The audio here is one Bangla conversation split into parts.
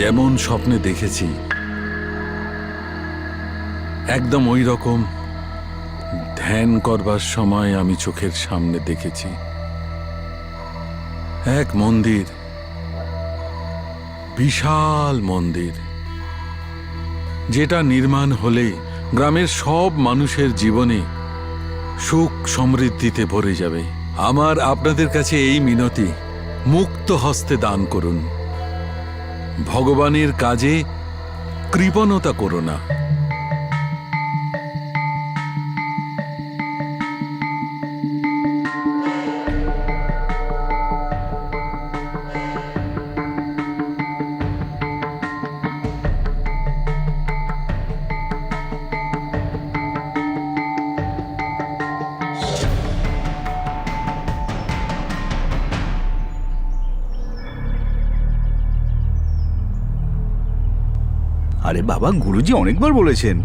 যেমন স্বপ্নে দেখেছি একদম ওই রকম ধ্যান করবার সময় আমি চোখের সামনে দেখেছি এক মন্দির, বিশাল মন্দির, যেটা নির্মাণ হলে গ্রামের সব মানুষের জীবনে সুখ সমৃদ্ধিতে ভরে যাবে। আমার আপনাদের কাছে এই মিনতি, মুক্ত হস্তে দান করুন। ভগবানের কাজে কৃপণতা করো না। আরে বাবা, গুরুজি অনেকবার বলেছেন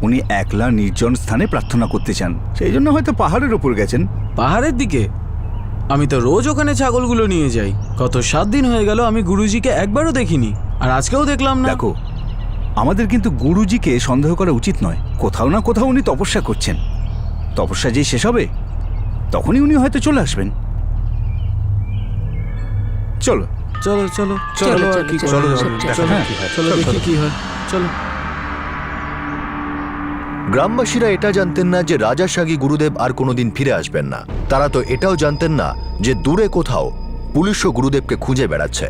উনি একলা নির্জন স্থানে প্রার্থনা করতে চান, সেই জন্য হয়তো পাহাড়ের ওপর গেছেন। পাহাড়ের দিকে? আমি তো রোজ ওখানে ছাগলগুলো নিয়ে যাই। গত 7 দিন হয়ে গেল আমি গুরুজিকে একবারও দেখিনি, আর আজকেও দেখলাম না। দেখো, আমাদের কিন্তু গুরুজিকে সন্দেহ করা উচিত নয়। কোথাও না কোথাও উনি তপস্যা করছেন। তপস্যা যেই শেষ হবে তখনই উনি হয়তো চলে আসবেন। চলো চলো চলো চলো আর কি চলো, চলো দেখি কি হয়। চলো। গ্রামবাসীরা এটা জানতেন না যে রাজাসাগী গুরুদেব আর কোনোদিন ফিরে আসবেন না। তারা তো এটাও জানতেন না যে দূরে কোথাও পুলিশও গুরুদেবকে খুঁজে বেড়াচ্ছে।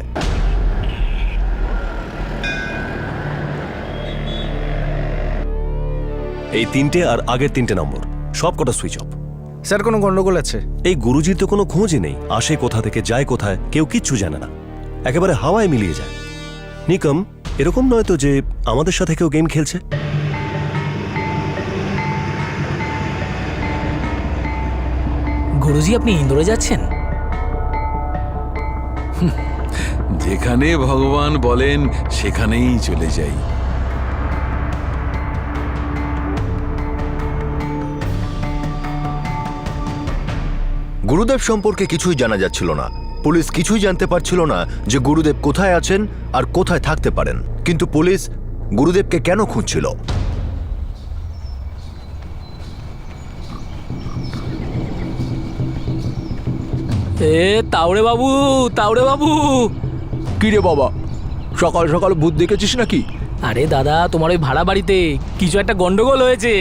এই 3টে আর আগের 3টে নম্বর সব কটা সুইচ অফ। স্যার, কোনো গন্ডগোল আছে? এই গুরুজির তো কোনো খোঁজই নেই। আসে কোথা থেকে, যায় কোথায়, কেউ কিচ্ছু জানে না। একেবারে হাওয়ায় মিলিয়ে যায়। নিকম, এরকম নয় তো যে আমাদের সাথে কেউ গেম খেলছে? গুরুজি, আপনি ইন্দোরে যাচ্ছেন? যেখানে ভগবান বলেন সেখানেই চলে যাই। গুরুদেব সম্পর্কে কিছুই জানা যাচ্ছিল না। পুলিশ কিছুই জানতে পারছিল না যে গুরুদেব কোথায় আছেন আর কোথায় থাকতে পারেন। কিন্তু পুলিশ গুরুদেবকে কেন খুঁজছিল? তাওড়ে বাবু, তাওড়ে বাবু। কি রে বাবা, সকাল সকাল ভূত দেখেছিস নাকি? আরে দাদা, তোমার ওই ভাড়া বাড়িতে কিছু একটা গন্ডগোল হয়েছে।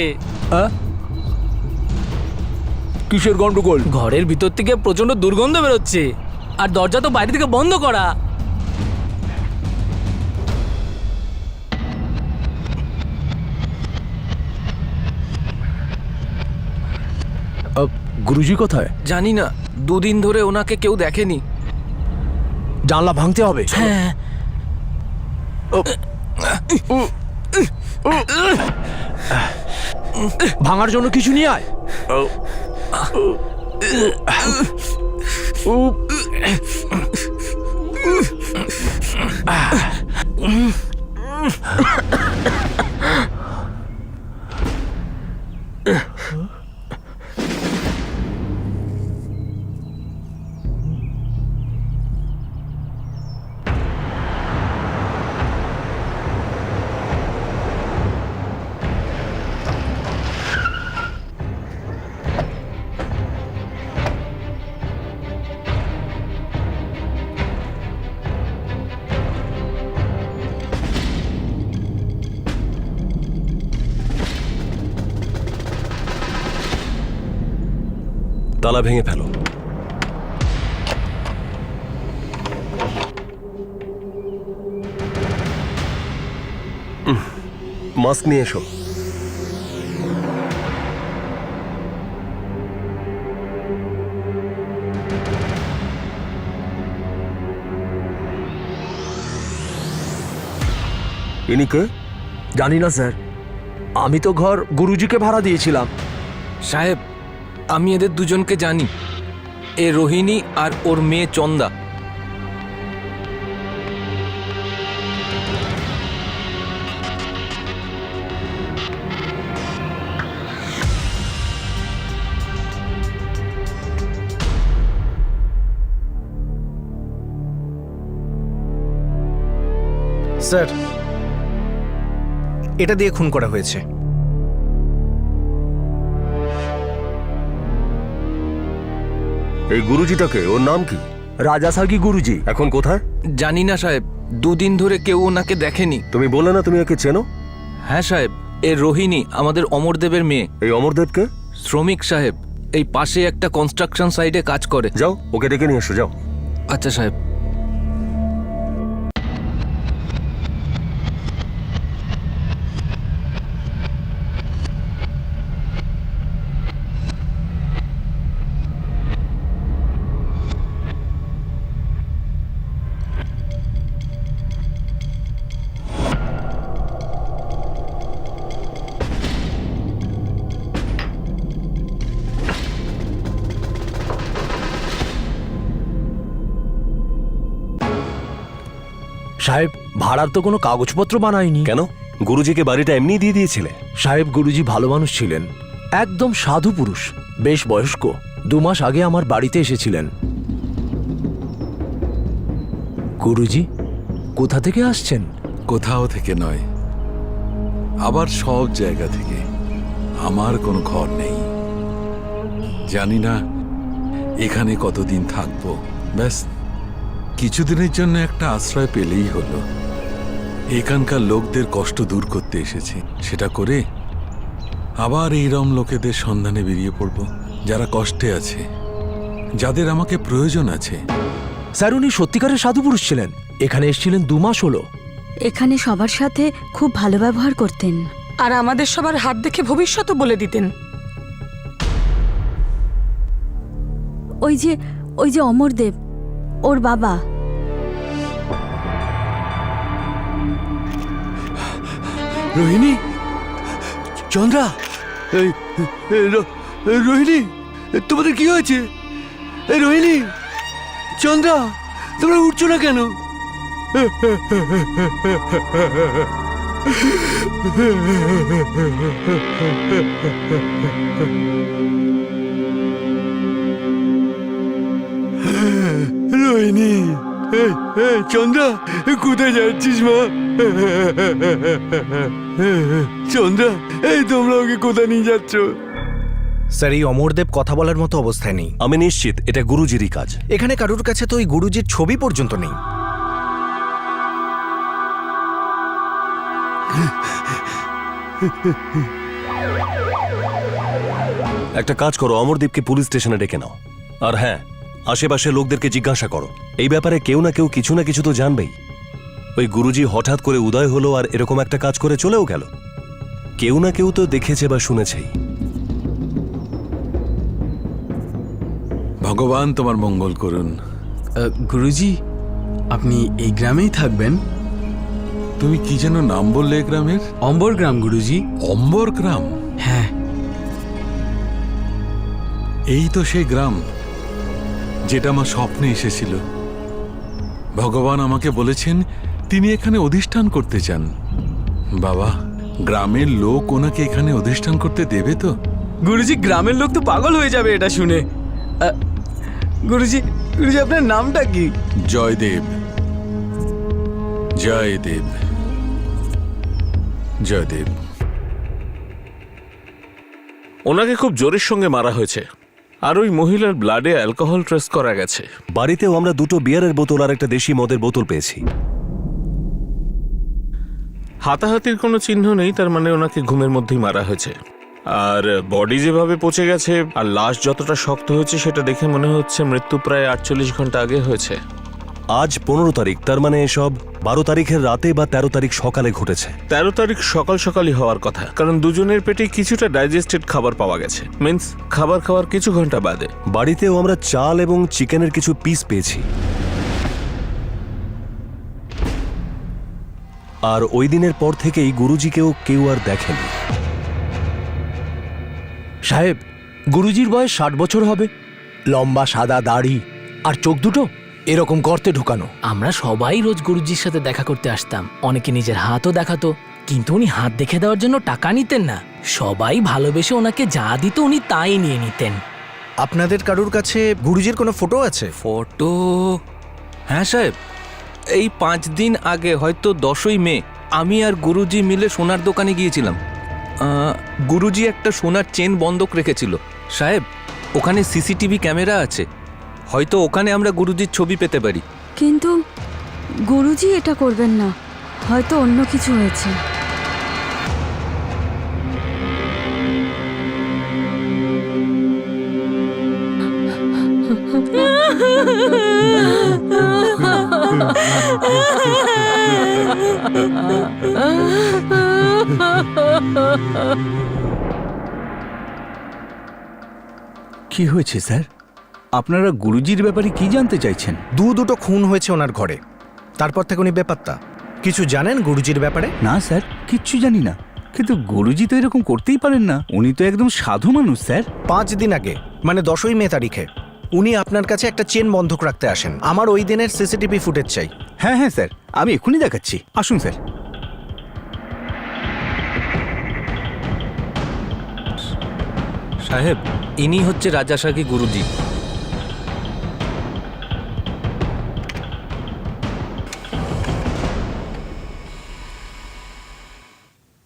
কিসের গন্ডগোল? ঘরের ভিতর থেকে প্রচন্ড দুর্গন্ধ বেরোচ্ছে, আর দরজা তো বাইরে থেকে বন্ধ করা। গুরুজি কোথায়? জানি না, 2 দিন ধরে ওনাকে কেউ দেখেনি। জানলা ভাঙতে হবে। হ্যাঁ, ভাঙার জন্য কিছু নিয়ে আয়। তালা ভেঙে ফেলো। মাস্ক নিয়ে এসো। ইনি কে? জানি না স্যার, আমি তো ঘর গুরুজিকে ভাড়া দিয়েছিলাম। সাহেব, আমি এদের দুজনকে জানি। এ রোহিণী আর ওর মেয়ে চন্দা। স্যার, এটা দিয়ে খুন করা হয়েছে। এই গুরুজিটাকে, ওর নাম কি? রাজাসাগি গুরুজি। এখন কোথায়? জানি না সাহেব, 2 দিন ধরে কেউ ওনাকে দেখেনি। তুমি বললে না তুমি একে চেনো? হ্যাঁ সাহেব, এ রোহিণী আমাদের অমরদেবের মেয়ে। এই অমরদেবকে? শ্রমিক সাহেব, এই পাশে একটা কনস্ট্রাকশন সাইটে কাজ করে। যাও ওকে ডেকে নিয়ে এসো, যাও। আচ্ছা সাহেব। সাহেব, ভাড়ার তো কোনো কাগজপত্র বানায়নি। কেন? গুরুজিকে বাড়িটা এমনি দিয়ে দিয়েছিলে? সাহেব, গুরুজি ভালো মানুষ ছিলেন, একদম সাধু পুরুষ, বেশ বয়স্ক। 2 মাস আগে আমার বাড়িতে এসেছিলেন। গুরুজি, কোথা থেকে আসছেন? কোথাও থেকে নয়, আবার সব জায়গা থেকে। আমার কোনো ঘর নেই, জানি না এখানে কতদিন থাকবো। ব্যাস কিছুদিনের জন্য একটা আশ্রয় পেলেই হলো। এখানকার লোকদের কষ্ট দূর করতে এসেছি, সেটা করে আবার এইরম লোকেদের সন্ধানে বেরিয়ে পড়ব, যারা কষ্টে আছে, যাদের আমাকে প্রয়োজন আছে। স্যার, উনি সত্যিকারের সাধু পুরুষ ছিলেন। এখানে এসেছিলেন 2 মাস হলো। এখানে সবার সাথে খুব ভালো ব্যবহার করতেন। আর আমাদের সবার হাত দেখে ভবিষ্যৎও বলে দিতেন। ওই যে অমরদেব, ওর বাবা। রোহিণী, চন্দ্রা, রোহিণী, তোমাদের কি হয়েছে? রোহিণী, চন্দ্রা, তোমরা উঠছো না কেন? রোহিণী, চন্দ্রা, কোথায় যাচ্ছিস মা? চন্দ্রা, তোমরা ওকে কোথায় নিয়ে যাচ্ছ? স্যার, এই অমরদেব কথা বলার মতো অবস্থায় নেই। আমি নিশ্চিত এটা গুরুজিরই কাজ। এখানে কারোর কাছে তো ওই গুরুজির ছবি পর্যন্ত নেই। একটা কাজ করো, অমরদীপকে পুলিশ স্টেশনে ডেকে নাও। আর হ্যাঁ, আশেপাশে লোকদেরকে জিজ্ঞাসা করো। এই ব্যাপারে কেউ না কেউ কিছু না কিছু তো জানবেই। ওই গুরুজি হঠাৎ করে উদয় হলো আর এরকম একটা কাজ করে চলেও গেল। কেউ না কেউ তো দেখেছে বা শুনেছেই। ভগবান তোমার মঙ্গল করুন। গুরুজি, আপনি এই গ্রামেই থাকবেন? তুমি কি যেন নাম বললে এ গ্রামের? অম্বর গ্রাম গুরুজি। অম্বর গ্রাম? হ্যাঁ। এই তো সেই গ্রাম যেটা আমার স্বপ্নে এসেছিল। ভগবান আমাকে বলেছেন তিনি এখানে অধিষ্ঠান করতে চান। বাবা, গ্রামের লোক ওনাকে এখানে অধিষ্ঠান করতে দেবে তো? গুরুজি, গ্রামের লোক তো পাগল হয়ে যাবে এটা শুনে। গুরুজি, আপনার নামটা কি? জয়দেব। জয়দেব। জয়দেব। ওনাকে খুব জোরের সঙ্গে মারা হয়েছে, আর ওই মহিলার ব্লাডে অ্যালকোহল ট্রেস করা গেছে। বাড়িতেও আমরা 2টো বিয়ারের বোতল আর একটা দেশি মদের বোতল পেয়েছি। হাতাহাতির কোনো চিহ্ন নেই, তার মানে ওনাকে ঘুমের মধ্যেই মারা হয়েছে। আর বডি যেভাবে পচে গেছে আর লাশ যতটা শক্ত হয়েছে সেটা দেখে মনে হচ্ছে মৃত্যু প্রায় 48 ঘন্টা আগে হয়েছে। আজ 15 তারিখ, তার মানে এসব 12 তারিখের রাতে বা 13 তারিখ সকালে ঘটেছে। 13 তারিখ সকাল সকালই হওয়ার কথা, কারণ দুজনের পেটে কিছুটা ডাইজেস্টেড খাবার পাওয়া গেছে, মিন্স খাবার খাওয়ার কিছু ঘন্টা বাদে। বাড়িতেও আমরা চাল এবং চিকেনের কিছু পিস পেয়েছি। আর ওই দিনের পর থেকেই গুরুজিকেও কেউ আর দেখেনি। সাহেব, গুরুজির বয়স 60 বছর হবে। লম্বা সাদা দাড়ি আর চোখ দুটো এরকম গর্তে ঢুকানো। আমরা সবাই রোজ গুরুজির সাথে দেখা করতে আসতাম। অনেকে নিজের হাতও দেখাতো, কিন্তু উনি হাত দেখে দেওয়ার জন্য টাকা নিতেন না। সবাই ভালোবেসে ওনাকে যা দিত উনি তাই নিয়ে নিতেন। আপনাদের কারোর কাছে গুরুজির কোনো ফটো আছে? ফটো? হ্যাঁ সাহেব, এই 5 দিন আগে, হয়তো 10ই মে, আমি আর গুরুজি মিলে সোনার দোকানে গিয়েছিলাম। গুরুজি একটা সোনার চেন বন্ধক রেখেছিল। সাহেব, ওখানে সিসিটিভি ক্যামেরা আছে, হয়তো ওখানে আমরা গুরুজির ছবি পেতে পারি। কিন্তু গুরুজি এটা করবেন না, হয়তো অন্য কিছু হয়েছে। কি হয়েছে স্যার? আপনারা গুরুজির ব্যাপারে কি জানতে চাইছেন? দুটো খুন হয়েছে ওনার ঘরে, তারপর থেকে উনি বেপাত্তা। কিছু জানেন গুরুজির ব্যাপারে? না স্যার, কিচ্ছু জানি না। কিন্তু গুরুজি তো এরকম করতেই পারেন না, উনি তো একদম সাধু মানুষ স্যার। 5 দিন আগে, মানে 10ই মে তারিখে উনি আপনার কাছে একটা চেন বন্ধক রাখতে আসেন। আমার ওই দিনের সিসিটিভি ফুটেজ চাই। হ্যাঁ হ্যাঁ স্যার, আমি এক্ষুনি দেখাচ্ছি, আসুন স্যার। সাহেব, ইনি হচ্ছে রাজাসাকি গুরুজি।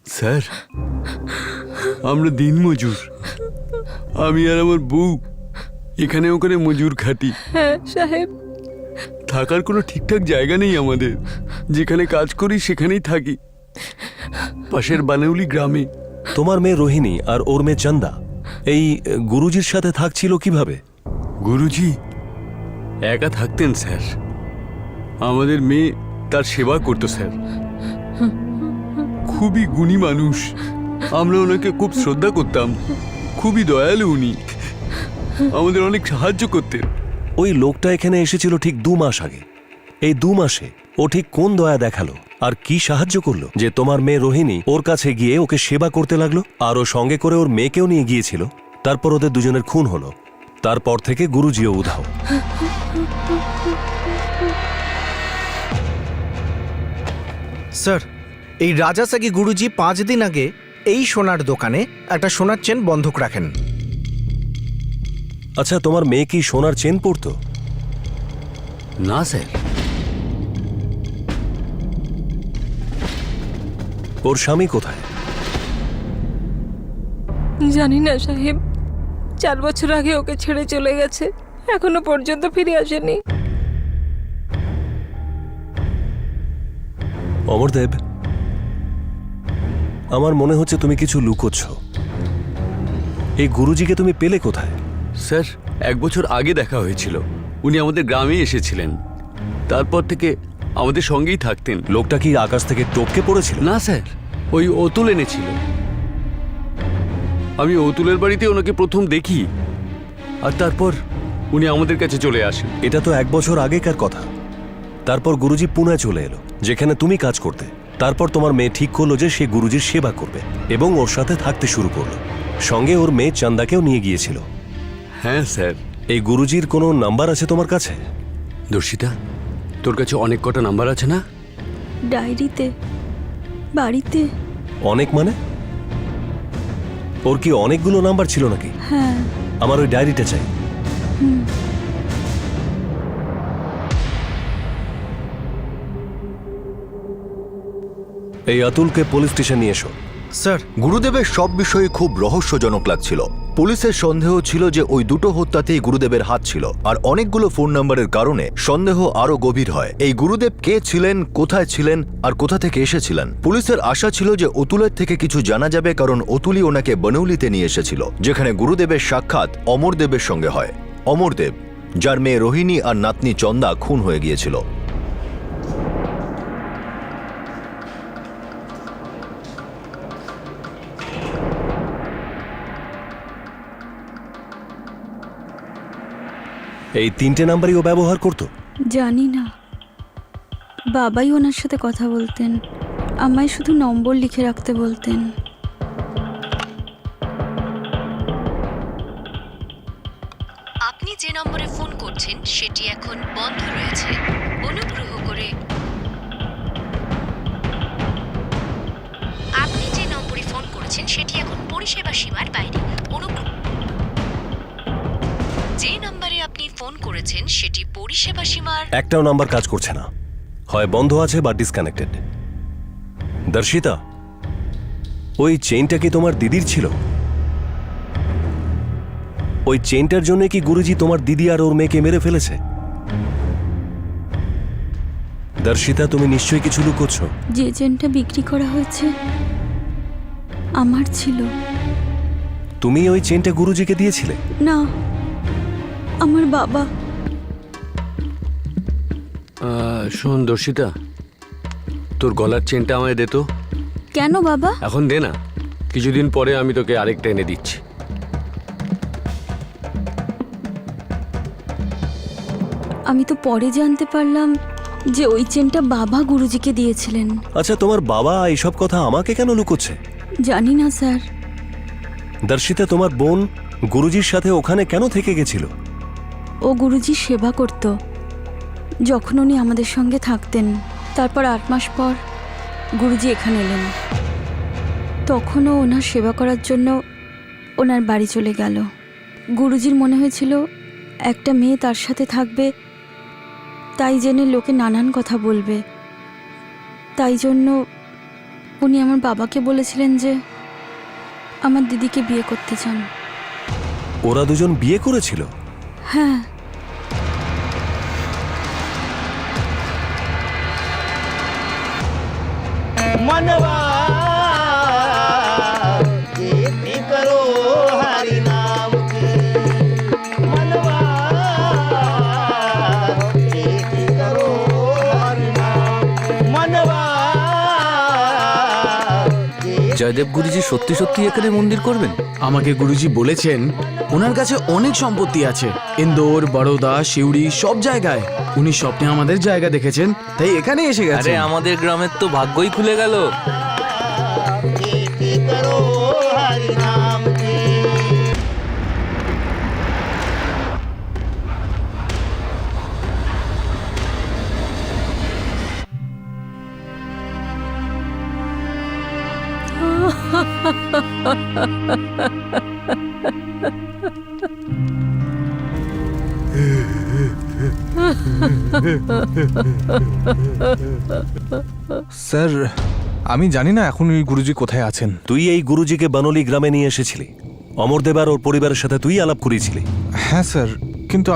স্যার, আমরা দিনমজুর। আমি আর আমার বউ এখানে ওখানে মজুর খাটি। হ্যাঁ সাহেব। থাকার কোনো ঠিকঠাক জায়গা নেই আমাদের। যেখানে কাজ করি সেখানেই থাকি, পাশের বানেউলি গ্রামে। তোমার মেয়ে রোহিণী আর ওর মেয়ে চন্দা এই গুরুজির সাথে থাকছিল কিভাবে? গুরুজি একা থাকতেন স্যার। আমাদের মেয়ে তার সেবা করতো স্যার। খুবই গুণী মানুষ, আমরা ওনাকে খুব শ্রদ্ধা করতাম। খুবই দয়ালু উনি, আমাদের অনেক সাহায্য করতেন। ওই লোকটা এখানে এসেছিল ঠিক 2 মাস আগে। এই 2 মাসে ও ঠিক কোন দয়া দেখালো আর কি সাহায্য করলো যে তোমার মেয়ে রোহিণী ওর কাছে গিয়ে ওকে সেবা করতে লাগলো? আর ও সঙ্গে করে ওর মেয়েকেও নিয়ে গিয়েছিল। তারপর ওদের দুজনের খুন হলো। তারপর থেকে গুরুজিও উধাও। স্যার, এই রাজাসাকি গুরুজি 5 দিন আগে এই সোনার দোকানে একটা সোনার চেন বন্ধক রাখেন। আচ্ছা, তোমার মেয়ে কি সোনার চেন পরতো? না স্যার। ওর স্বামী কোথায়? জানি না সাহেব, 4 বছর আগে ওকে ছেড়ে চলে গেছে, এখনো পর্যন্ত ফিরে আসেনি। অমরদেব, আমার মনে হচ্ছে তুমি কিছু লুকোচ্ছ। এই গুরুজিকে তুমি পেলে কোথায়? স্যার, 1 বছর আগে দেখা হয়েছিল। উনি আমাদের গ্রামে এসেছিলেন, তারপর থেকে আমাদের সঙ্গেই থাকতেন। লোকটা কি আকাশ থেকে টপকে পড়েছিল? না স্যার, ওই অতুল এনেছিল। আমি অতুলের বাড়িতে ওনাকে প্রথম দেখি, আর তারপর উনি আমাদের কাছে চলে আসেন। এটা তো 1 বছর আগেকার কথা। তারপর গুরুজি পুনে চলে এলো, যেখানে তুমি কাজ করতে। তারপর তোমার মেয়ে ঠিক করলো যে সে গুরুজির সেবা করবে এবং ওর সাথে থাকতে শুরু করলো। সঙ্গে ওর মেয়ে চন্দাকেও নিয়ে গিয়েছিল। হ্যাঁ স্যার। এই গুরুজির কোনো নাম্বার আছে তোমার কাছে? দর্শিতা, তোর কাছে অনেক কটা নাম্বার আছে না? ডায়েরিতে, বাড়িতে। অনেক মানে? ওর কি অনেকগুলো নাম্বার ছিল নাকি? হ্যাঁ। আমার ওই ডায়েরিটা চাই। এই অতুলকে পুলিশ স্টেশন নিয়ে এসো। স্যার, গুরুদেবের সব বিষয়ে খুব রহস্যজনক লাগছিল। পুলিশের সন্দেহ ছিল যে ওই দুটো হত্যাতেই গুরুদেবের হাত ছিল, আর অনেকগুলো ফোন নম্বরের কারণে সন্দেহ আরো গভীর হয়। এই গুরুদেব কে ছিলেন, কোথায় ছিলেন, আর কোথা থেকে এসেছিলেন? পুলিশের আশা ছিল যে অতুলের থেকে কিছু জানা যাবে, কারণ অতুলই ওনাকে বনৌলিতে নিয়ে এসেছিল, যেখানে গুরুদেবের সাক্ষাৎ অমরদেবের সঙ্গে হয়। অমরদেব, যার মেয়ে রোহিণী আর নাতনি চন্দা খুন হয়ে গিয়েছিল। এই 3টে নাম্বারই ও ব্যবহার করতো? জানি না, বাবাই ওনার সাথে কথা বলতেন, আমায় শুধু নম্বর লিখে রাখতে বলতেন। আপনি যে নম্বরে ফোন করছেন সেটি এখন বন্ধ রয়েছে, অনুগ্রহ করে আপনি যে নম্বরে ফোন করেছেন সেটি এখন পরিষেবা সীমার বাইরে। যে নম্বরে আপনি ফোন করেছেন সেটি পরিষেবা সীমার। একটাও নাম্বার কাজ করছে না। হয় বন্ধ আছে বা ডিসকানেক্টেড। দর্শিতা, ওই চেইনটা কি তোমার দিদির ছিল? ওই চেইনটার জন্য কি গুরুজি তোমার দিদি আর ওর মেয়েকে মেরে ফেলেছে? দর্শিতা, তুমি নিশ্চয়ই কিছু লুকোচ্ছ। যে চেনটা বিক্রি করা হয়েছে আমার ছিল। তুমি ওই চেইনটা গুরুজিকে দিয়েছিলে? না, আমার বাবা। শোন দর্শিতা, তোর গলার চেনটা আমায় দে তো। কেন বাবা? এখন দে না, কিছুদিন পরে আমি তোকে আরেকটা এনে দিচ্ছি। আমি তো পরে জানতে পারলাম যে ওই চেনটা বাবা গুরুজিকে দিয়েছিলেন। আচ্ছা, তোমার বাবা এইসব কথা আমাকে কেন লুকোচ্ছে? জানি না স্যার। দর্শিতা, তোমার বোন গুরুজির সাথে ওখানে কেন থেকে গেছিল? ও গুরুজির সেবা করত যখন উনি আমাদের সঙ্গে থাকতেন। তারপর 8 মাস পর গুরুজি এখানে এলেন। তখনও ওনার সেবা করার জন্য ওনার বাড়ি চলে গেল। গুরুজির মনে হয়েছিল একটা মেয়ে তার সাথে থাকবে, তাই জেনে লোকে নানান কথা বলবে। তাই জন্য উনি আমার বাবাকে বলেছিলেন যে আমার দিদিকে বিয়ে করতে চান। ওরা দুজন বিয়ে করেছিল? হ্যাঁ। मनवा खेती करो हरि नाम की, मनवा खेती करो हरि नाम की, मनवा। জয়দেব গুরুজি সত্যি সত্যি এখানে মন্দির করবেন? আমাকে গুরুজি বলেছেন ওনার কাছে অনেক সম্পত্তি আছে, ইন্দোর, বড়োদা, সিউড়ি, সব জায়গায়। উনি স্বপ্নে আমাদের জায়গা দেখেছেন, তাই এখানে এসে গেছে। আরে আমাদের গ্রামের তো ভাগ্যই খুলে গেল। खेती करो हरि नाम की। স্যার, আমি জানি না এখন ওই গুরুজি কোথায় আছেন। তুই এই গুরুজিকে বানলি গ্রামে নিয়ে এসেছিলি, অমরদেব আর ওর পরিবারের সাথে তুই আলাপ করিয়েছিলি। হ্যাঁ স্যার, কিন্তু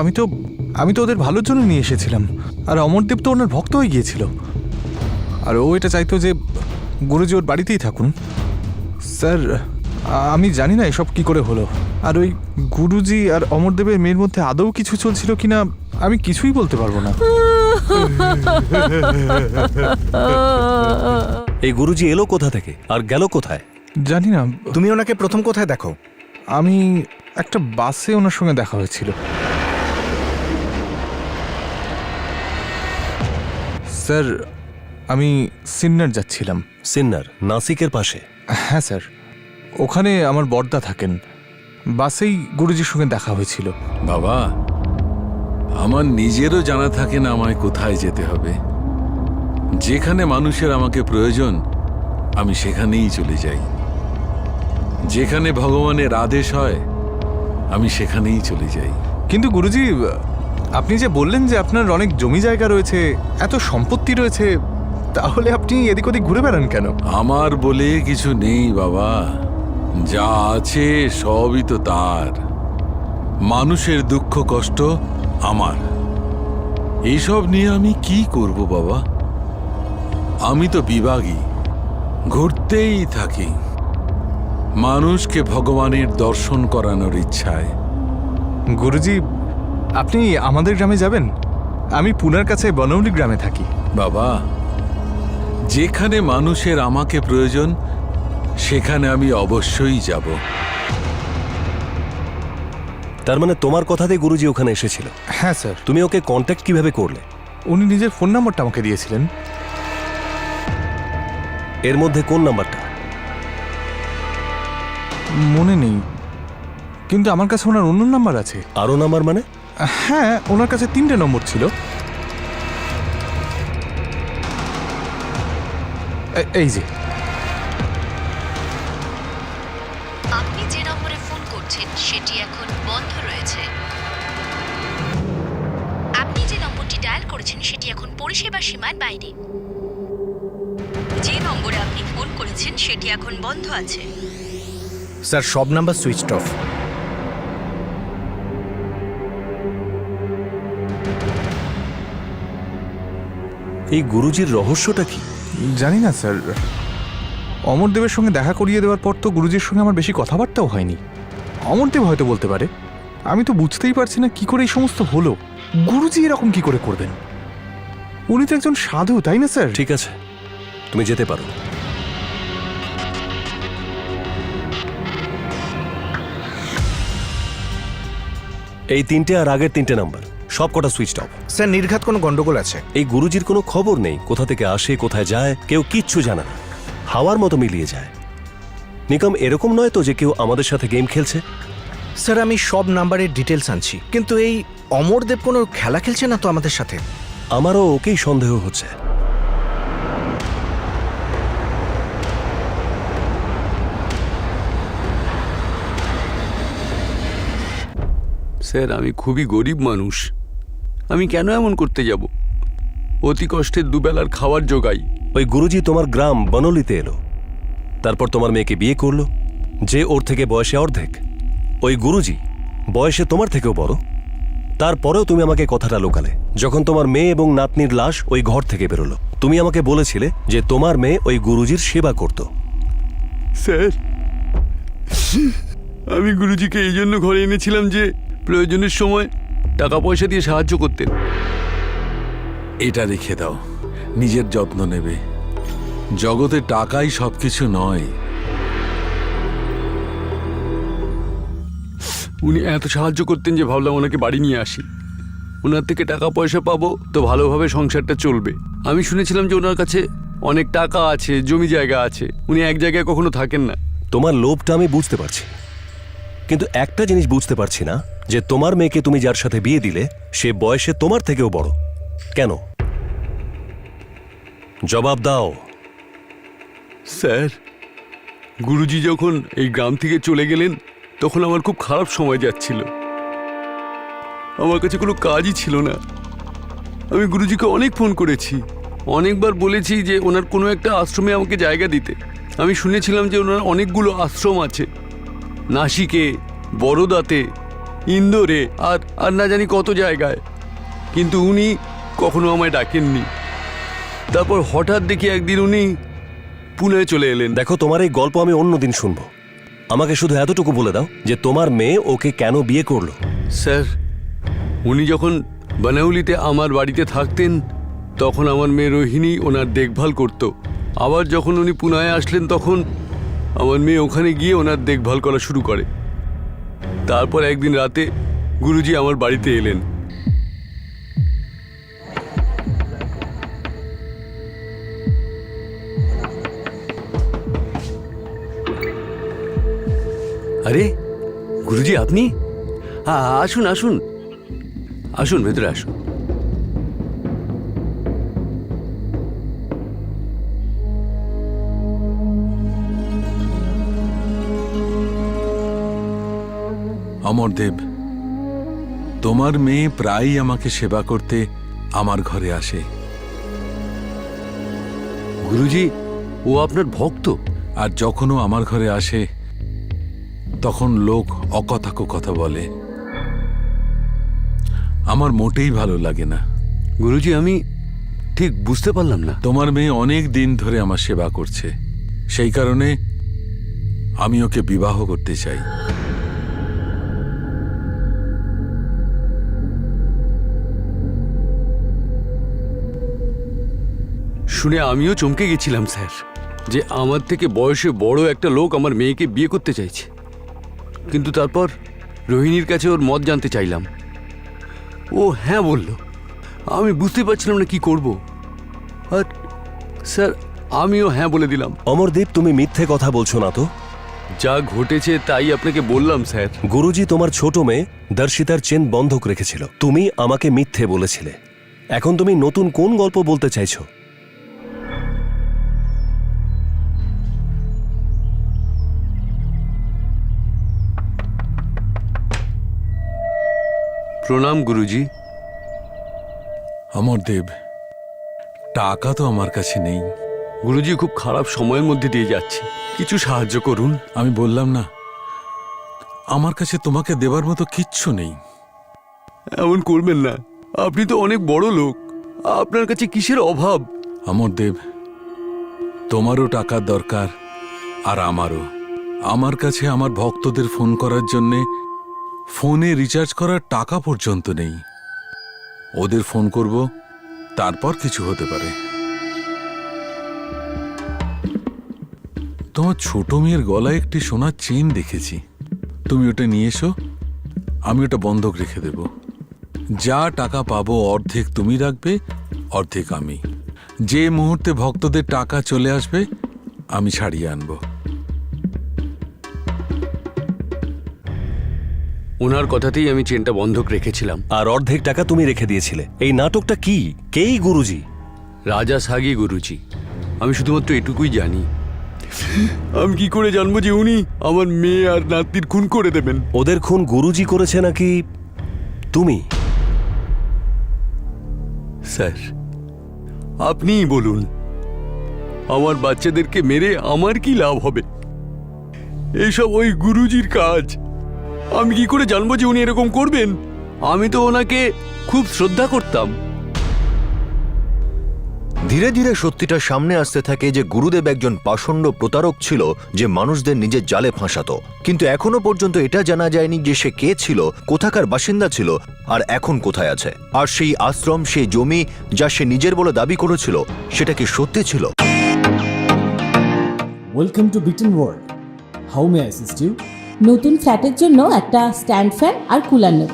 আমি তো ওদের ভালোর জন্য নিয়ে এসেছিলাম। আর অমরদেব তো ওনার ভক্ত হয়ে গিয়েছিল, আর ও এটা চাইতো যে গুরুজি ওর বাড়িতেই থাকুন। স্যার, আমি জানি না এসব কি করে হলো। আর ওই গুরুজি আর অমরদেবের মেয়ের মধ্যে আদৌ কিছু চলছিল কিনা আমি কিছুই বলতে পারবো না। এই গুরুজি এলো কোথা থেকে আর গেল কোথায়? জানি না। তুমি ওনাকে প্রথম কোথায় দেখো? আমি একটা বাসে ওনার সঙ্গে দেখা হয়েছিল। স্যার, আমি সিন্নার যাচ্ছিলাম। সিন্নার নাসিকের পাশে? হ্যাঁ স্যার, ওখানে আমার বড়দা থাকেন। বাসেই গুরুজির সঙ্গে দেখা হয়েছিল। বাবা, আমার নিজেরও জানা থাকে না আমায় কোথায় যেতে হবে। যেখানে মানুষের আমাকে প্রয়োজন আমি সেখানেই চলে যাই। যেখানে ভগবানের আদেশ হয় আমি সেখানেই চলে যাই। কিন্তু গুরুজি, আপনি যে বললেন যে আপনার অনেক জমি জায়গা রয়েছে, এত সম্পত্তি রয়েছে, তাহলে আপনি এদিক ওদিক ঘুরে বেড়ান কেন? আমার বলে কিছু নেই বাবা, যা আছে সবই তো তার। মানুষের দুঃখ কষ্ট আমার, এইসব নিয়ে আমি কি করব বাবা? আমি তো বিভাগী, ঘুরতেই থাকি মানুষকে ভগবানের দর্শন করানোর ইচ্ছায়। গুরুজি, আপনি আমাদের গ্রামে যাবেন? আমি পুনার কাছে বনৌলি গ্রামে থাকি। বাবা, যেখানে মানুষের আমাকে প্রয়োজন সেখানে আমি অবশ্যই যাব। তার মানে তোমার কথাতে গুরুজি ওখানে এসেছিল? হ্যাঁ স্যার। তুমি ওকে কন্ট্যাক্ট কিভাবে করলে? উনি নিজের ফোন নাম্বারটা আমাকে দিয়েছিলেন। এর মধ্যে কোন নাম্বারটা? মনে নেই, কিন্তু আমার কাছে ওনার অন্য নাম্বার আছে। আরও নাম্বার মানে? হ্যাঁ, ওনার কাছে 3টে নম্বর ছিল। এই যে। আপনি যে নম্বরে ফোন করছেন সেটি এখন বন্ধ রয়েছে। আপনি যে নম্বরটি ডায়াল করেছেন করেছেন সেটি এখন পরিষেবা সীমার বাইরে। যে নম্বরে আপনি ফোন করেছেন সেটি এখন বন্ধ আছে। স্যার সব নাম্বার সুইচড অফ। এই গুরুজির রহস্যটা কি? জানি না স্যার, অমরদেবের সঙ্গে দেখা করিয়ে দেওয়ার পর তো গুরুজির সঙ্গে আমার বেশি কথাবার্তাও হয়নি। অমরদেব হয়তো বলতে পারে, আমি তো বুঝতেই পারছি না কি করে এই সমস্ত হলো। গুরুজি এরকম কি করে করবেন? উনি তো একজন সাধু, তাই না স্যার? ঠিক আছে, তুমি যেতে পারো। এই 3টে আর আগের 3টে নাম্বার সব কটা সুইচ অফ। স্যার নির্ঘাত কোনো গন্ডগোল আছে? এই গুরুজির কোনো খবর নেই, কোথা থেকে আসে কোথায় যায় কেউ কিচ্ছু জানে না, হাওয়ার মতো মিলিয়ে যায়। নিকম, এরকম নয় তো যে কেউ আমাদের সাথে গেম খেলছে? স্যার আমি সব নাম্বারের ডিটেলস আনছি, কিন্তু এই অমরদেব কোনো খেলা খেলছে না তো আমাদের সাথে। আমারও ওকেই সন্দেহ হচ্ছে। স্যার আমি খুবই গরিব মানুষ, আমি কেন এমন করতে যাব? অতি কষ্টের দুবেলার খাবার জোগাই। ওই গুরুজি তোমার গ্রাম বনলিতে এলো, তারপর তোমার মেয়েকে বিয়ে করলো, যে ওর থেকে বয়সে অর্ধেক। ওই গুরুজি বয়সে তোমার থেকেও বড়, তারপরেও তুমি আমাকে কথাটা লোকালে। যখন তোমার মেয়ে এবং নাতনির লাশ ওই ঘর থেকে বেরোলো, তুমি আমাকে বলেছিলে যে তোমার মেয়ে ওই গুরুজির সেবা করত। স্যার আমি গুরুজিকে এই জন্য ঘরে এনেছিলাম যে প্রয়োজনের সময় টাকা পয়সা দিয়ে সাহায্য করতেন। এটা রেখে দাও, নিজের যত্ন নেবে। জগতে টাকাই সবকিছু নয়। উনি এত সাহায্য করতেন যে ভাবলাম ওনাকে বাড়ি নিয়ে আসি, ওনার থেকে টাকা পয়সা পাবো তো ভালোভাবে সংসারটা চলবে। আমি শুনেছিলাম যে ওনার কাছে অনেক টাকা আছে, জমি জায়গা আছে, উনি এক জায়গায় কখনো থাকেন না। তোমার লোভটা আমি বুঝতে পারছি, কিন্তু একটা জিনিস বুঝতে পারছি না, যে তোমার মেয়েকে তুমি যার সাথে বিয়ে দিলে সে বয়সে তোমার থেকেও বড়। কেন? জবাব দাও। স্যার গুরুজি যখন এই গ্রাম থেকে চলে গেলেন তখন আমার খুব খারাপ সময় যাচ্ছিল, আমার কাছে কোনো কাজই ছিল না। আমি গুরুজিকে অনেক ফোন করেছি, অনেকবার বলেছি যে ওনার কোনো একটা আশ্রমে আমাকে জায়গা দিতে। আমি শুনেছিলাম যে ওনার অনেকগুলো আশ্রম আছে, নাসিকে, বরোদাতে, ইন্দোরে আর আর না জানি কত জায়গায়, কিন্তু উনি কখনো আমায় ডাকেননি। তারপর হঠাৎ দেখি একদিন উনি পুনে চলে এলেন। দেখো, তোমার এই গল্প আমি অন্যদিন শুনবো, আমাকে শুধু এতটুকু বলে দাও যে তোমার মেয়ে ওকে কেন বিয়ে করলো। স্যার উনি যখন বানাউলিতে আমার বাড়িতে থাকতেন তখন আমার মেয়ে রোহিণী ওনার দেখভাল করত। আবার যখন উনি পুনায় আসলেন তখন আমার মেয়ে ওখানে গিয়ে ওনার দেখভাল করা শুরু করে। তারপর একদিন রাতে গুরুজি আমার বাড়িতে এলেন। আরে গুরুজি আপনি? আসুন আসুন আসুন, ভেতরে আসুন। অমরদেব, তোমার মেয়ে প্রায়ই আমাকে সেবা করতে আমার ঘরে আসে। গুরুজি ও আপনার ভক্ত? আর যখনও আমার ঘরে আসে তখন লোক অকথাকো কথা বলে, আমার মোটেই ভালো লাগে না। গুরুজি আমি ঠিক বুঝতে পারলাম না। তোমার মেয়ে অনেক দিন ধরে আমার সেবা করছে, সেই কারণে আমি ওকে বিবাহ করতে চাই। শুনে আমিও চমকে গেছিলাম স্যার, যে আমার থেকে বয়সে বড় একটা লোক আমার মেয়েকে বিয়ে করতে চাইছে। কিন্তু তারপর রোহিণীর কাছে ওর মত জানতে চাইলাম, ও হ্যাঁ বলল। আমি বুঝতে পারছিলাম না কি করব, আর স্যার আমিও হ্যাঁ বলে দিলাম। অমরদীপ, তুমি মিথ্যে কথা বলছো না তো? যা ঘটেছে তাই আপনাকে বললাম স্যার। গুরুজি তোমার ছোট মেয়ে দর্শিতার চেন বন্ধক রেখেছিল, তুমি আমাকে মিথ্যে বলেছিলে। এখন তুমি নতুন কোন গল্প বলতে চাইছো? প্রণাম গুরুজি। অমরদেব, টাকা তো আমার কাছে নেই। গুরুজি খুব খারাপ সময়ের মধ্যে দিয়ে যাচ্ছে, কিছু সাহায্য করুন। আমি বললাম না, আমার কাছে তোমাকে দেবার মতো কিচ্ছু নেই। এমন করবেন না, আপনি তো অনেক বড় লোক, আপনার কাছে কিসের অভাব? অমরদেব, তোমারও টাকার দরকার আর আমারও। আমার কাছে আমার ভক্তদের ফোন করার জন্যে ফোনে রিচার্জ করার টাকা পর্যন্ত নেই। ওদের ফোন করব, তারপর কিছু হতে পারে। তোমার ছোট মেয়ের গলায় একটি সোনার চেন দেখেছি, তুমি ওটা নিয়ে এসো, আমি ওটা বন্ধক রেখে দেব। যা টাকা পাবো অর্ধেক তুমি রাখবে, অর্ধেক আমি। যে মুহূর্তে ভক্তদের টাকা চলে আসবে আমি ছাড়িয়ে আনবো। ওনার কথাতেই আমি চেনটা বন্ধক রেখেছিলাম। আর অর্ধেক টাকা তুমি রেখে দিয়েছিলে। এই নাটকটা কি? কেই গুরুজি? রাজা সাগি গুরুজি। আমি শুধুমাত্র এটুকুই জানি। আমি কি করে জানবো যে উনি আমার মেয়ে আর নাতির খুন করে দেবেন? ওদের খুন গুরুজি করেছে নাকি তুমি? স্যার, আপনিই বলুন, আমার বাচ্চাদেরকে মেরে আমার কি লাভ হবে? এইসব ওই গুরুজির কাজ। আমি কি করে জানবো যে উনি এরকম করবেন? আমি তো ওনাকে খুব শ্রদ্ধা করতাম। ধীরে ধীরে সত্যিটা সামনে আসতে থাকে যে গুরুদেব একজন পাষণ্ড প্রতারক ছিল, যে মানুষদের নিজের জালে ফাঁসাতো। কিন্তু এখনো পর্যন্ত এটা জানা যায়নি যে সে কে ছিল, কোথাকার বাসিন্দা ছিল, আর এখন কোথায় আছে। আর সেই আশ্রম, সেই জমি যা সে নিজের বলে দাবি করেছিল, সেটা কি সত্যি ছিল? Welcome to Bitten world. How may I assist you? নতুন ফ্ল্যাটের জন্য একটা স্ট্যান্ড ফ্যান আর কুলার নেব।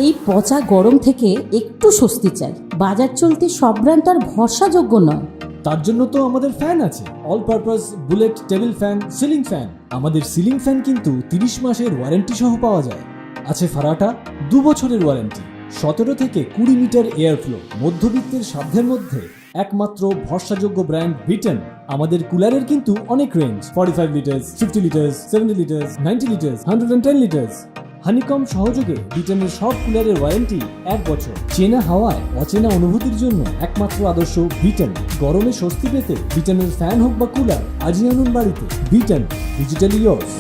এই পচা গরম থেকে একটু স্বস্তি চাই। বাজার চলতে সব ব্র্যান্ড আর ভরসাযোগ্য নয়। তার জন্য তো আমাদের ফ্যান আছে, all purpose bullet table fan, ceiling fan. আমাদের সিলিং ফ্যান কিন্তু 30 মাসের ওয়ারেন্টি সহ পাওয়া যায়। আছে ফারাটা 2 বছরের ওয়ারেন্টি, 17 থেকে 20 মিটার এয়ার ফ্লো। মধ্যবিত্তের সাধ্যের মধ্যে একমাত্র ভরসাযোগ্য ব্র্যান্ড বিটেন। আমাদের কুলারের কিন্তু অনেক range, 45 litres, 50 litres, 70 litres, 90 litres, 110 litres. Honeycomb সহযোগে বিটেনের সব কুলারের ওয়ারেন্টি 1 বছর। চেনা হাওয়ায় অচেনা অনুভূতির জন্য একমাত্র আদর্শ বিটেন। গরমে স্বস্তি পেতে বিটেনের ফ্যান হোক বা কুলার, আজই আনুন বাড়িতে। Beaten, digitally yours.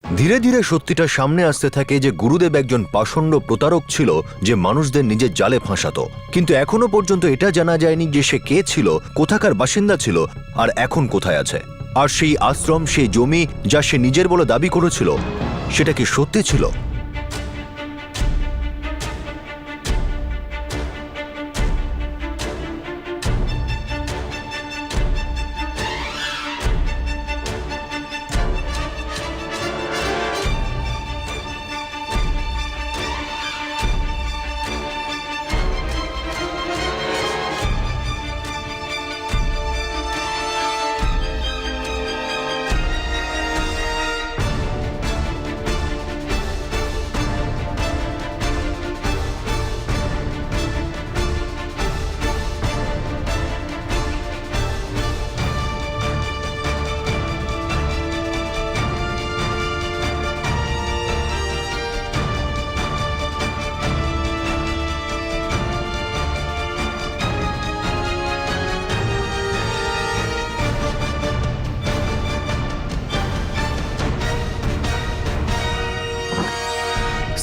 ধীরে ধীরে সত্যিটা সামনে আসতে থাকে যে গুরুদেব একজন পাষণ্ড প্রতারক ছিল, যে মানুষদের নিজের জালে ফাঁসাতো। কিন্তু এখনো পর্যন্ত এটা জানা যায়নি যে সে কে ছিল, কোথাকার বাসিন্দা ছিল, আর এখন কোথায় আছে। আর সেই আশ্রম, সেই জমি যা সে নিজের বলে দাবি করেছিল, সেটা কি সত্যি ছিল?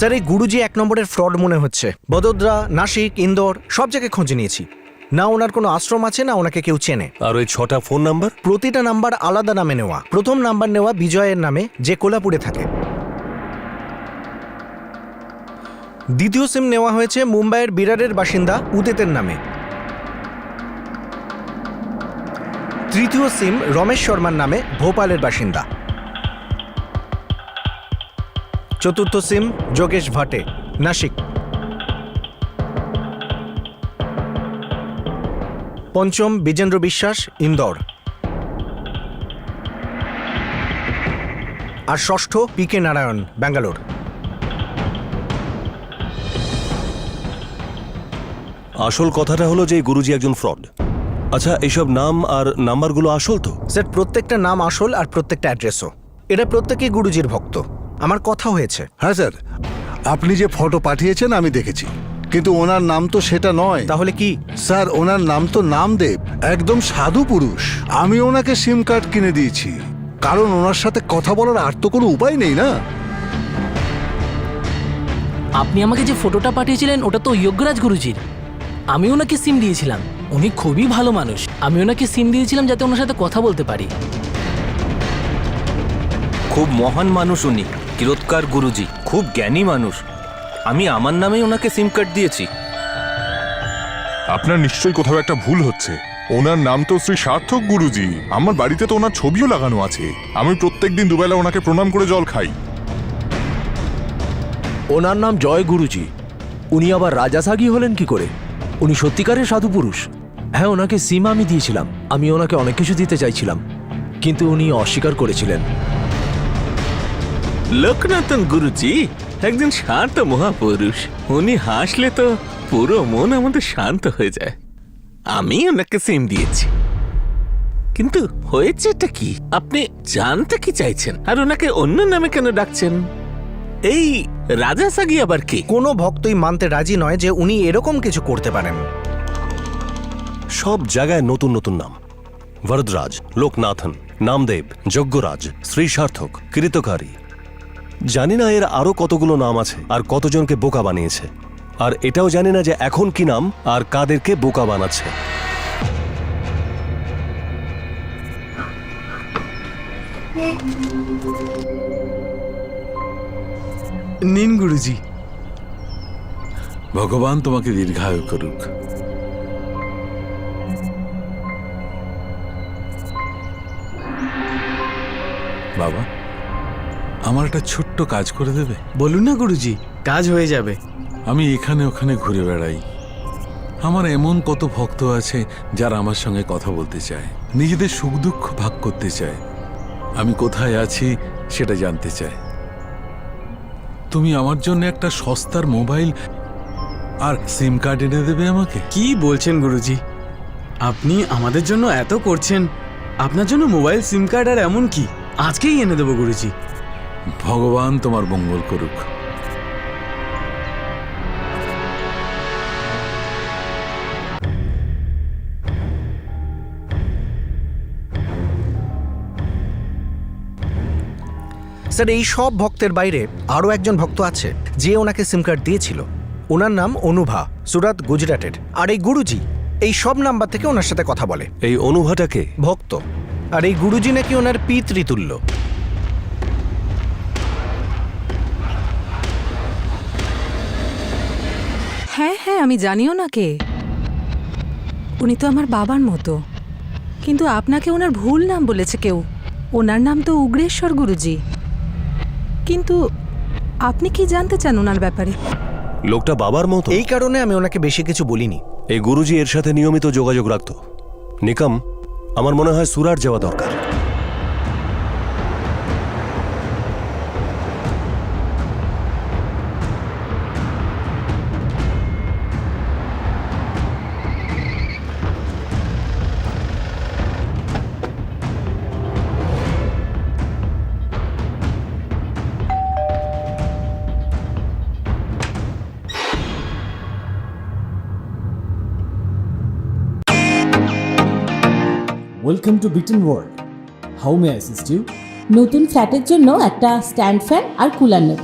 স্যার, এই গুরুজি 1 নম্বরের ফ্রড মনে হচ্ছে। বদোদরা, নাসিক, ইন্দোর সব জায়গায় খোঁজ নিয়েছি। না ওনার কোনো আশ্রম আছে, না ওনাকে কেউ চেনে। আর ওই 6টা ফোন নাম্বার? প্রতিটা নাম্বার আলাদা নামে নেওয়া। প্রথম নাম্বার নেওয়া বিজয়ের নামে, যে কোলাপুরে থাকে। দ্বিতীয় সিম নেওয়া হয়েছে মুম্বাইয়ের বিরারের বাসিন্দা উদিতের নামে। তৃতীয় সিম রমেশ শর্মার নামে, ভোপালের বাসিন্দা। চতুর্থ সিম যোগেশ ভাটে, নাসিক। পঞ্চম বিজেন্দ্র বিশ্বাস, ইন্দোর। আর ষষ্ঠ পিকে নারায়ণ, ব্যাঙ্গালোর। আসল কথাটা হলো যে গুরুজি একজন ফ্রড। আচ্ছা, এইসব নাম আর নাম্বারগুলো আসল তো? স্যার, প্রত্যেকটা নাম আসল আর প্রত্যেকটা অ্যাড্রেসও। এরা প্রত্যেকেই গুরুজির ভক্ত। আমার কথা হয়েছে। হ্যাঁ স্যার, আপনি যে ফটো পাঠিয়েছেন আমি দেখেছি, কিন্তু ওনার নাম তো সেটা নয়। তাহলে কি? স্যার, ওনার নাম তো নামদেব, একদম সাধু পুরুষ। আমি ওনাকে সিম কার্ড কিনে দিয়েছি, কারণ ওনার সাথে কথা বলার আর তো কোনো উপায় নেই না। আপনি আমাকে যে ফটোটা পাঠিয়েছিলেন ওটা তো যোগরাজ গুরুজির। আমি ওনাকে সিম দিয়েছিলাম, উনি খুবই ভালো মানুষ। আমি ওনাকে সিম দিয়েছিলাম যাতে ওনার সাথে কথা বলতে পারি। খুব মহান মানুষ উনি, কিরৎকার গুরুজি, খুব জ্ঞানী মানুষ। আমি আমার নামেই ওনাকে সিম কার্ড দিয়েছি। আপনার নিশ্চয়ই কোথাও একটা ভুল হচ্ছে। ওনার নাম তো শ্রী সার্থক গুরুজি। আমার বাড়িতে তো ওনার ছবিও লাগানো আছে। আমি প্রত্যেকদিন দুবেলা ওনাকে প্রণাম করে জল খাই। ওনার নাম জয় গুরুজি। উনি আবার রাজাসাগি হলেন কি করে? উনি সত্যিকারের সাধু পুরুষ। হ্যাঁ, ওনাকে সিম আমি দিয়েছিলাম। আমি ওনাকে অনেক কিছু দিতে চাইছিলাম, কিন্তু উনি অস্বীকার করেছিলেন। লোকনাথন গুরুজি একজন শান্ত মহাপুরুষ। উনি হাসলে তো পুরো মন আমাদের শান্ত হয়ে যায়। আমি ওনাকে সিম দিয়েছি, কিন্তু হয়েছেটা কি আপনি জানতে কি চাইছেন? আর ওনাকে অন্য নামে কেন ডাকছেন? এই রাজাসাগি আবার কি? কোনো ভক্তই মানতে রাজি নয় যে উনি এরকম কিছু করতে পারেন। সব জায়গায় নতুন নতুন নাম। বরদরাজ, লোকনাথন, নামদেব, যজ্ঞরাজ, শ্রী সার্থক, কৃতকারী। জানি না এর আরো কতগুলো নাম আছে, আর কতজনকে বোকা বানিয়েছে। আর এটাও জানি না যে এখন কি নাম আর কাদেরকে বোকা বানাচ্ছে। নিন গুরুজি। ভগবান তোমাকে দীর্ঘায়ু করুক। বাবা, আমার একটা ছোট্ট কাজ করে দেবে? বলুন না গুরুজি, কাজ হয়ে যাবে। আমি এখানে ওখানে ঘুরে বেড়াই। আমার এমন কত ভক্ত আছে যারা আমার সঙ্গে কথা বলতে চায়, নিজেদের সুখ দুঃখ ভাগ করতে চায়, আমি কোথায় আছি সেটা জানতে চায়। তুমি আমার জন্য একটা সস্তার মোবাইল আর সিম কার্ড এনে দেবে আমাকে? কি বলছেন গুরুজি? আপনি আমাদের জন্য এত করছেন, আপনার জন্য মোবাইল, সিম কার্ড আর এমন কি আজকেই এনে দেবো গুরুজি। ভগবান তোমার মঙ্গল করুক। স্যার, এই সব ভক্তের বাইরে আরও একজন ভক্ত আছে যে ওনাকে সিম কার্ড দিয়েছিল। ওনার নাম অনুভা, সুরাত, গুজরাটের। আর এই গুরুজি এই সব নাম্বার থেকে ওনার সাথে কথা বলে। এই অনুভাটাকে ভক্ত, আর এই গুরুজি নাকি ওনার পিতৃতুল্য। হ্যাঁ হ্যাঁ, আমি জানিও না কে। উনি তো আমার বাবার মতো, কিন্তু আপনাকে ওনার ভুল নাম বলেছে কেউ। ওনার নাম তো উগ্রেশ্বর গুরুজি। কিন্তু আপনি কি জানতে চান ওনার ব্যাপারে? লোকটা বাবার মতো। এই কারণে আমি ওনাকে বেশি কিছু বলিনি। এই গুরুজি এর সাথে নিয়মিত যোগাযোগ রাখতো। নিকম, আমার মনে হয় সুরাট যাওয়া দরকার। Welcome to Bitten world. How may I assist you? নতুন ফ্ল্যাটের জন্য একটা স্ট্যান্ড ফ্যান আর কুলার নেব।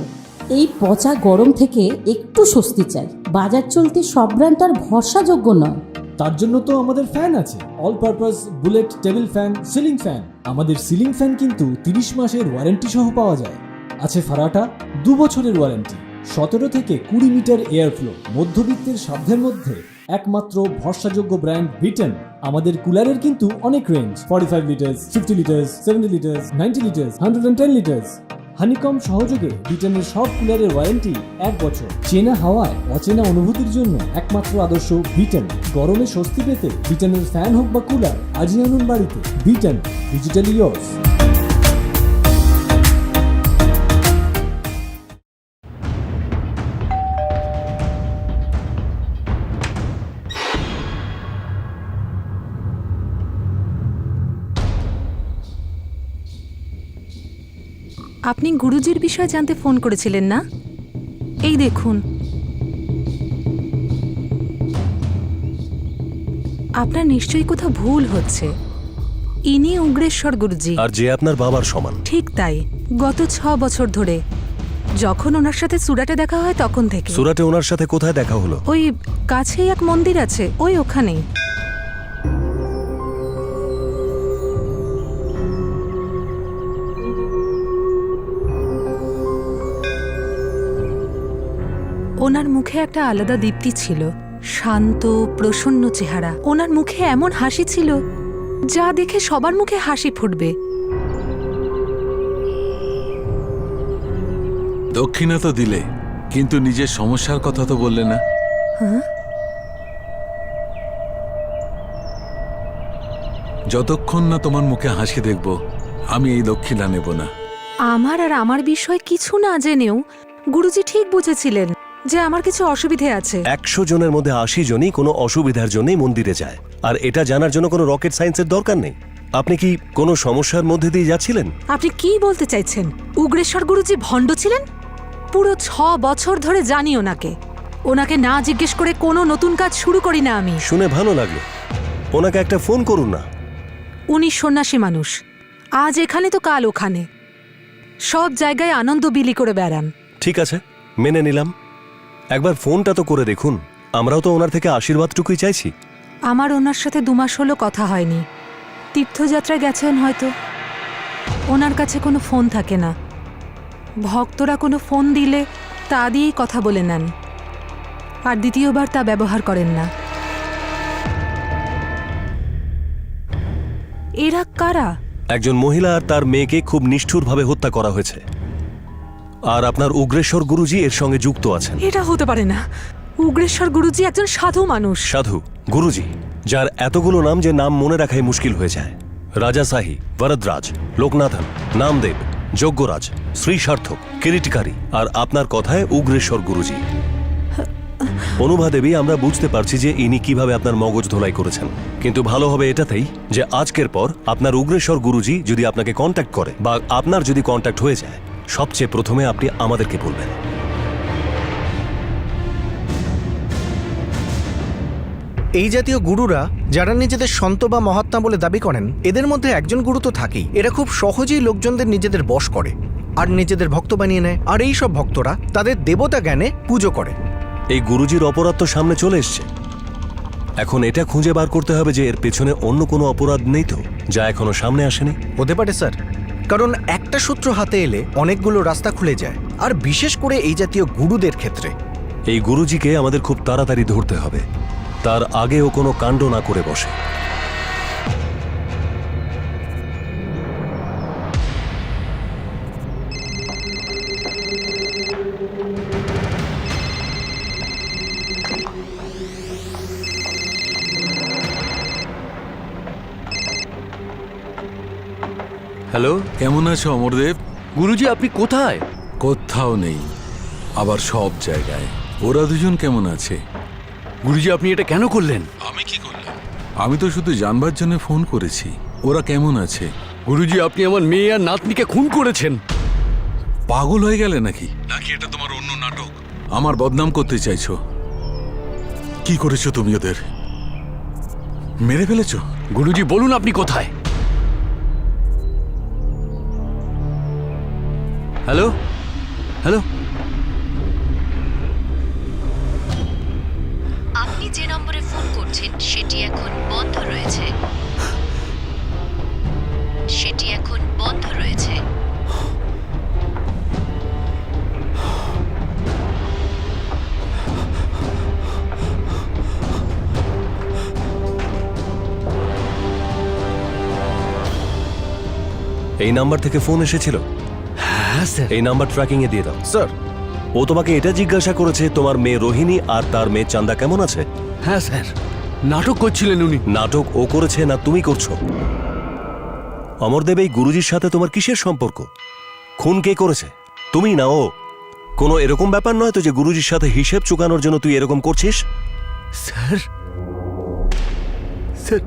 এই পচা গরম থেকে একটু স্বস্তি চাই। বাজার চলতে সব ব্র্যান্ড আর ভরসাযোগ্য নয়। তার জন্য তো আমাদের ফ্যান আছে, all purpose bullet table fan, ceiling fan. আমাদের সিলিং ফ্যান কিন্তু 30 মাসের ওয়ারেন্টি সহ পাওয়া যায়। আছে ফারাটা 2 বছরের ওয়ারেন্টি, 17 থেকে 20 মিটার এয়ার ফ্লো। মধ্যবিত্তের সাধ্যের মধ্যে একমাত্র ভরসাযোগ্য ব্র্যান্ড বিটেন। আমাদের কুলারের কিন্তু অনেক range, 45 litres, 50 litres, 70 litres, 90 litres, 110 litres. Honeycomb সহযোগে বিটেনের সব কুলারের ওয়ারেন্টি 1 বছর। চেনা হাওয়ায় অচেনা অনুভূতির জন্য একমাত্র আদর্শ বিটেন। গরমে স্বস্তি পেতে বিটেনের ফ্যান হোক বা কুলার, আজই আনুন বাড়িতে। Beaten, digitally yours. আপনি গুরুজির বিষয়ে জানতে ফোন করেছিলেন না? এই দেখুন, আপনার নিশ্চয়ই কোথাও ভুল হচ্ছে। ইনি উগ্রেশ্বর গুরুজি। আর যে আপনার বাবার সমান। ঠিক তাই, গত 6 বছর ধরে যখন ওনার সাথে সুরাটে দেখা হয় তখন থেকে। সুরাটে ওনার সাথে কোথায় দেখা হলো? ওই কাছেই এক মন্দির আছে, ওই ওখানেই। ওনার মুখে একটা আলাদা দীপ্তি ছিল, শান্ত প্রসন্ন চেহারা। ওনার মুখে এমন হাসি ছিল যা দেখে সবার মুখে হাসি ফুটবে। দক্ষিণা তো দিলে, কিন্তু নিজের সমস্যার কথা তো বললে না। হ্যাঁ, যতক্ষণ না তোমার মুখে হাসি দেখব, আমি এই দক্ষিণা নেব না। আমার আর আমার বিষয় কিছু না জেনেও গুরুজি ঠিক বুঝেছিলেন যে আমার কিছু অসুবিধে আছে। 100 জনের মধ্যে 80 জনই কোনো অসুবিধার জন্যই মন্দিরে যায়, আর এটা জানার জন্য কোনো রকেট সায়েন্সের দরকার নেই। আপনি কি কোনো সমস্যার মধ্যে দিয়ে যাচ্ছিলেন? আপনি কি বলতে চাইছেন? উগ্রেশ্বর গুরুজি ভণ্ড ছিলেন? পুরো 6 বছর ধরে জানি ওনাকে। ওনাকে না জিজ্ঞেস করে কোনো নতুন কাজ শুরু করি না আমি। শুনে ভালো লাগলো। ওনাকে একটা ফোন করুন না। উনি সন্ন্যাসী মানুষ, আজ এখানে তো কাল ওখানে, সব জায়গায় আনন্দ বিলি করে বেড়ান। ঠিক আছে, মেনে নিলাম। একবার ফোনটা তো করে দেখুন। আমরাও তো ওনার থেকে আশীর্বাদটুকুই চাইছি। আমার ওনার সাথে 2 মাস হলো কথা হয়নি। তীর্থযাত্রায় গেছেন হয়তো। ওনার কাছে কোনো ফোন থাকে না। ভক্তরা কোনো ফোন দিলে তা দিয়েই কথা বলে নেন, আর দ্বিতীয়বার তা ব্যবহার করেন না। এরা কারা? একজন মহিলা আর তার মেয়েকে খুব নিষ্ঠুরভাবে হত্যা করা হয়েছে, আর আপনার উগ্রেশ্বর গুরুজি এর সঙ্গে যুক্ত আছেন। এটা হতে পারে না। উগ্রেশ্বর গুরুজি একজন সাধু মানুষ। সাধু গুরুজি, যার এতগুলো নাম যে নাম মনে রাখাই মুশকিল হয়ে যায়। রাজাসাহি, বরদরাজ, লোকনাথন, নামদেব, যজ্ঞরাজ, শ্রী সার্থক, কিরিটিকারী, আর আপনার কথায় উগ্রেশ্বর গুরুজি। অনুভা দেবী, আমরা বুঝতে পারছি যে ইনি কিভাবে আপনার মগজ ধোলাই করেছেন, কিন্তু ভালো হবে এটাতেই যে আজকের পর আপনার উগ্রেশ্বর গুরুজি যদি আপনাকে কন্ট্যাক্ট করে বা আপনার যদি কন্ট্যাক্ট হয়ে যায়, সবচেয়ে প্রথমে আপনি আমাদেরকে বলবেন। এই জাতীয় গুরুরা যারা নিজেদের সন্ত বা মহাত্মা বলে দাবি করেন, এদের মধ্যে একজন গুরু তো থাকেই। এরা খুব সহজেই লোকজনদের নিজেদের বশ করে আর নিজেদের ভক্ত বানিয়ে নেয়, আর এই সব ভক্তরা তাদের দেবতা জ্ঞানে পুজো করে। এই গুরুজির অপরাধ তো সামনে চলে এসছে। এখন এটা খুঁজে বার করতে হবে যে এর পেছনে অন্য কোনো অপরাধ নেই তো, যা এখনো সামনে আসেনি। হতে পারে স্যার, কারণ একটা সূত্র হাতে এলে অনেকগুলো রাস্তা খুলে যায়, আর বিশেষ করে এই জাতীয় গুরুদের ক্ষেত্রে। এই গুরুজিকে আমাদের খুব তাড়াতাড়ি ধরতে হবে, তার আগে ও কোনো কাণ্ড না করে বসে। হ্যালো, কেমন আছো অমরদেব? গুরুজি, আপনি কোথায়? কোথাও নেই, আবার সব জায়গায়। ওরা দুজন কেমন আছে? গুরুজি, আপনি এটা কেন করলেন? আমি কি করলাম? আমি তো শুধু জানবার জন্য ফোন করেছি ওরা কেমন আছে। গুরুজি, আপনি আমার মেয়ে আর নাতনিকে খুন করেছেন। পাগল হয়ে গেলে নাকি? নাকি এটা তোমার অন্য নাটক? আমার বদনাম করতে চাইছো? কি করেছো তুমি? ওদের মেরে ফেলেছো? গুরুজি, বলুন আপনি কোথায়? হ্যালো হ্যালো, আপনি যে নম্বরে ফোন করছেন সেটি এখন বন্ধ রয়েছে। সেটি এখন বন্ধ রয়েছে। এই নাম্বার থেকে ফোন এসেছিল? হ্যাঁ স্যার। এই নাম্বার ট্র্যাকিং এ দিয়ে দাও। স্যার, ও তোমাকে এটা জিজ্ঞাসা করেছে তোমার মেয়ে রোহিণী আর তার মেয়ে চান্দা কেমন আছে? হ্যাঁ স্যার, নাটক করছিলেন উনি। নাটক ও করেছে না তুমি করছো? অমরদেব, এই গুরুজির সাথে তোমার কিসের সম্পর্ক? খুন কে করেছে, তুমি না ও? কোনো এরকম ব্যাপার নয় তো যে গুরুজির সাথে হিসেব চুকানোর জন্য তুই এরকম করছিস? স্যার স্যার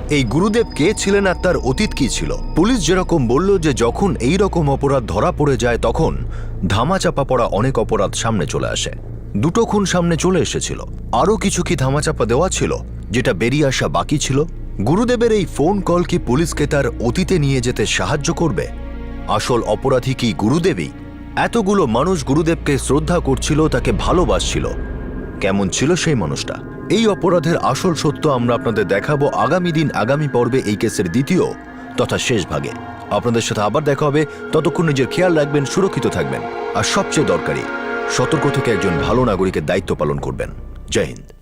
এই গুরুদেব কে ছিলেন আর তার অতীত কি ছিল? পুলিশ যেরকম বলল যে যখন এই রকম অপরাধ ধরা পড়ে যায় তখন ধামাচাপা পড়া অনেক অপরাধ সামনে চলে আসে। 2টো খুন সামনে চলে এসেছিল। আরও কিছু কি ধামাচাপা দেওয়া ছিল যেটা বেরিয়ে আসা বাকি ছিল? গুরুদেবের এই ফোন কল কি পুলিশকে তার অতীতে নিয়ে যেতে সাহায্য করবে? আসল অপরাধী কি গুরুদেবই? এতগুলো মানুষ গুরুদেবকে শ্রদ্ধা করছিল, তাকে ভালোবাসছিল। কেমন ছিল সেই মানুষটা? এই অপরাধের আসল সত্য আমরা আপনাদের দেখাবো আগামী দিন, আগামী পর্বে এই কেসের দ্বিতীয় তথা শেষ ভাগে। আপনাদের সাথে আবার দেখা হবে। ততক্ষণ নিজের খেয়াল রাখবেন, সুরক্ষিত থাকবেন, আর সবচেয়ে দরকারি সতর্ক থেকে একজন ভালো নাগরিকের দায়িত্ব পালন করবেন। জয় হিন্দ।